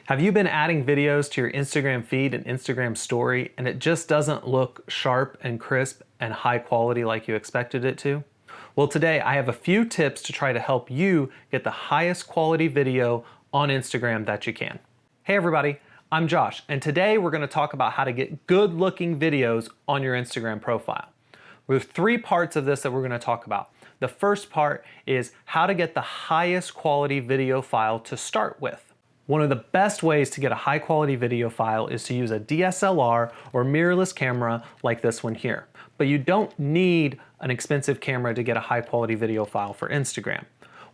Have you been adding videos to your Instagram feed and Instagram story and it just doesn't look sharp and crisp and high quality like you expected it to? Well, today I have a few tips to try to help you get the highest quality video on Instagram that you can. Hey everybody, I'm Josh, and today we're going to talk about how to get good looking videos on your Instagram profile. We have three parts of this that we're going to talk about. The first part is how to get the highest quality video file to start with. One of the best ways to get a high quality video file is to use a DSLR or mirrorless camera like this one here. But you don't need an expensive camera to get a high quality video file for Instagram.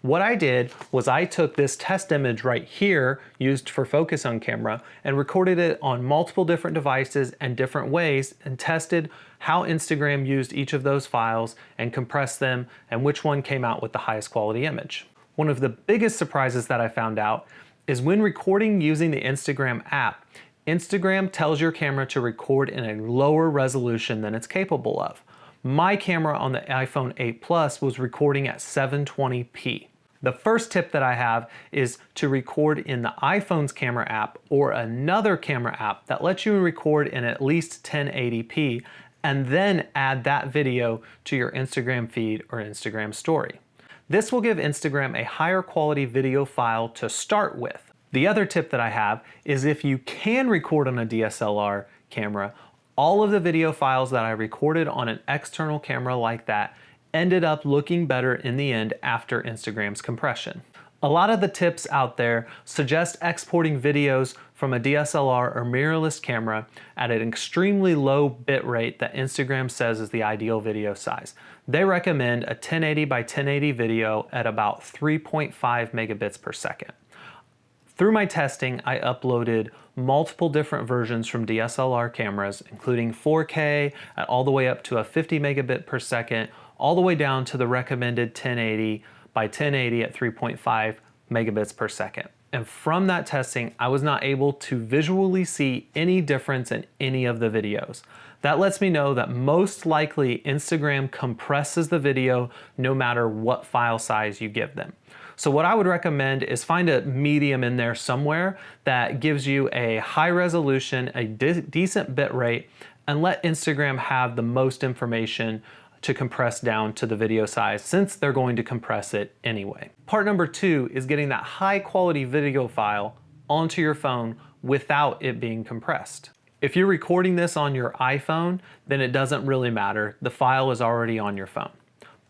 What I did was I took this test image right here used for focus on camera and recorded it on multiple different devices and different ways and tested how Instagram used each of those files and compressed them and which one came out with the highest quality image. One of the biggest surprises that I found out is when recording using the Instagram app, Instagram tells your camera to record in a lower resolution than it's capable of. My camera on the iPhone 8 Plus was recording at 720p. The first tip that I have is to record in the iPhone's camera app or another camera app that lets you record in at least 1080p and then add that video to your Instagram feed or Instagram story. This will give Instagram a higher quality video file to start with. The other tip that I have is if you can record on a DSLR camera, all of the video files that I recorded on an external camera like that ended up looking better in the end after Instagram's compression. A lot of the tips out there suggest exporting videos from a DSLR or mirrorless camera at an extremely low bit rate that Instagram says is the ideal video size. They recommend a 1080 by 1080 video at about 3.5 megabits per second. Through my testing, I uploaded multiple different versions from DSLR cameras, including 4K at all the way up to a 50 megabit per second, all the way down to the recommended 1080 by 1080 at 3.5 megabits per second. And from that testing, I was not able to visually see any difference in any of the videos. That lets me know that most likely Instagram compresses the video no matter what file size you give them. So what I would recommend is find a medium in there somewhere that gives you a high resolution, a decent bit rate, and let Instagram have the most information to compress down to the video size since they're going to compress it anyway. Part number two is getting that high quality video file onto your phone without it being compressed. If you're recording this on your iPhone, then it doesn't really matter. The file is already on your phone.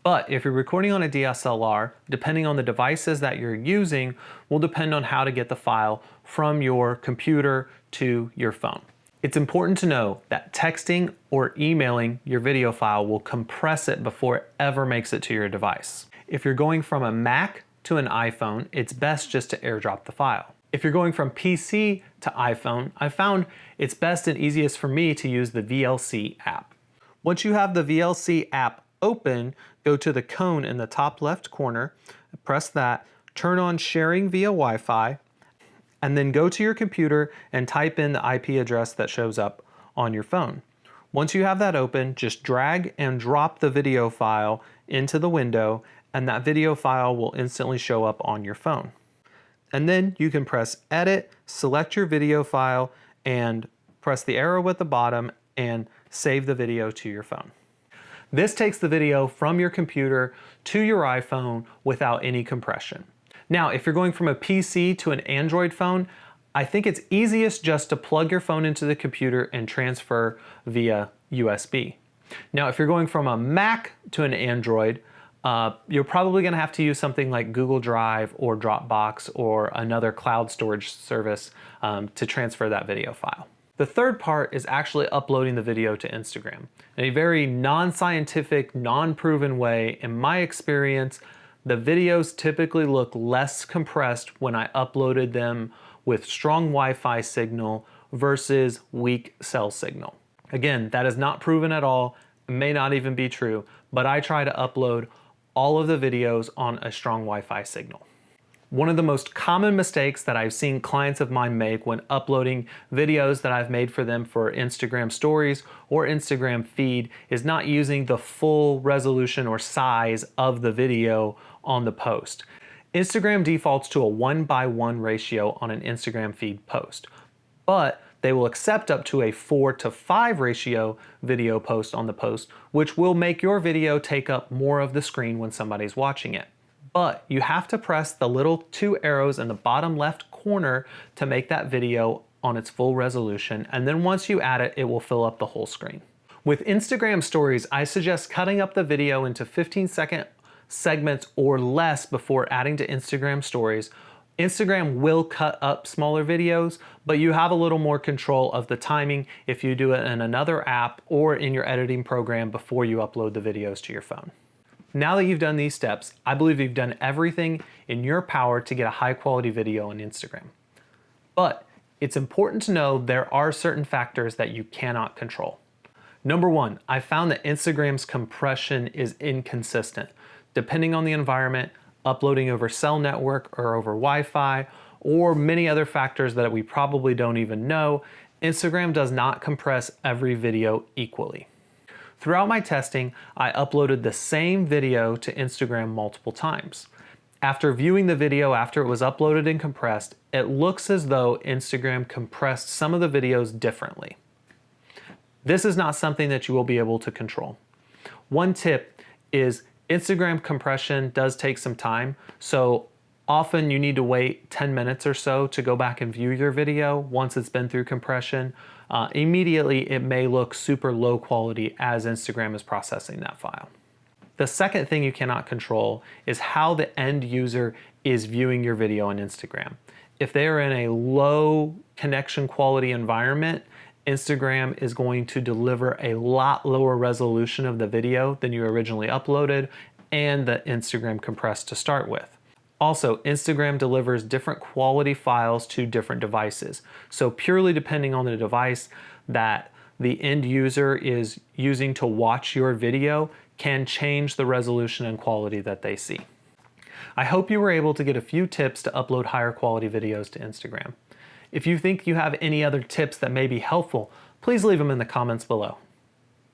But if you're recording on a DSLR, depending on the devices that you're using, will depend on how to get the file from your computer to your phone. It's important to know that texting or emailing your video file will compress it before it ever makes it to your device. If you're going from a Mac to an iPhone, it's best just to airdrop the file. If you're going from PC to iPhone, I found it's best and easiest for me to use the VLC app. Once you have the VLC app open, go to the cone in the top left corner, press that, turn on sharing via Wi-Fi, and then go to your computer and type in the IP address that shows up on your phone. Once you have that open, just drag and drop the video file into the window, and that video file will instantly show up on your phone. And then you can press edit, select your video file, and press the arrow at the bottom and save the video to your phone. This takes the video from your computer to your iPhone without any compression. Now, if you're going from a PC to an Android phone, I think it's easiest just to plug your phone into the computer and transfer via USB. Now, if you're going from a Mac to an Android, you're probably going to have to use something like Google Drive or Dropbox or another cloud storage service to transfer that video file. The third part is actually uploading the video to Instagram. In a very non-scientific, non-proven way, in my experience, the videos typically look less compressed when I uploaded them with strong Wi-Fi signal versus weak cell signal. Again, that is not proven at all, it may not even be true, but I try to upload all of the videos on a strong Wi-Fi signal. One of the most common mistakes that I've seen clients of mine make when uploading videos that I've made for them for Instagram stories or Instagram feed is not using the full resolution or size of the video on the post. Instagram defaults to a 1:1 ratio on an Instagram feed post, but they will accept up to a 4:5 ratio video post on the post, which will make your video take up more of the screen when somebody's watching it. But you have to press the little 2 arrows in the bottom left corner to make that video on its full resolution, and then once you add it, it will fill up the whole screen. With Instagram Stories, I suggest cutting up the video into 15-second segments or less before adding to Instagram Stories. Instagram will cut up smaller videos, but you have a little more control of the timing if you do it in another app or in your editing program before you upload the videos to your phone. Now that you've done these steps, I believe you've done everything in your power to get a high quality video on Instagram. But it's important to know there are certain factors that you cannot control. Number one, I found that Instagram's compression is inconsistent. Depending on the environment, uploading over cell network or over Wi-Fi, or many other factors that we probably don't even know, Instagram does not compress every video equally. Throughout my testing, I uploaded the same video to Instagram multiple times. After viewing the video after it was uploaded and compressed, it looks as though Instagram compressed some of the videos differently. This is not something that you will be able to control. One tip is Instagram compression does take some time, so often you need to wait 10 minutes or so to go back and view your video once it's been through compression. Immediately it may look super low quality as Instagram is processing that file. The second thing you cannot control is how the end user is viewing your video on Instagram. If they are in a low connection quality environment, Instagram is going to deliver a lot lower resolution of the video than you originally uploaded and the Instagram compressed to start with. Also, Instagram delivers different quality files to different devices. So purely depending on the device that the end user is using to watch your video can change the resolution and quality that they see. I hope you were able to get a few tips to upload higher quality videos to Instagram. If you think you have any other tips that may be helpful, please leave them in the comments below.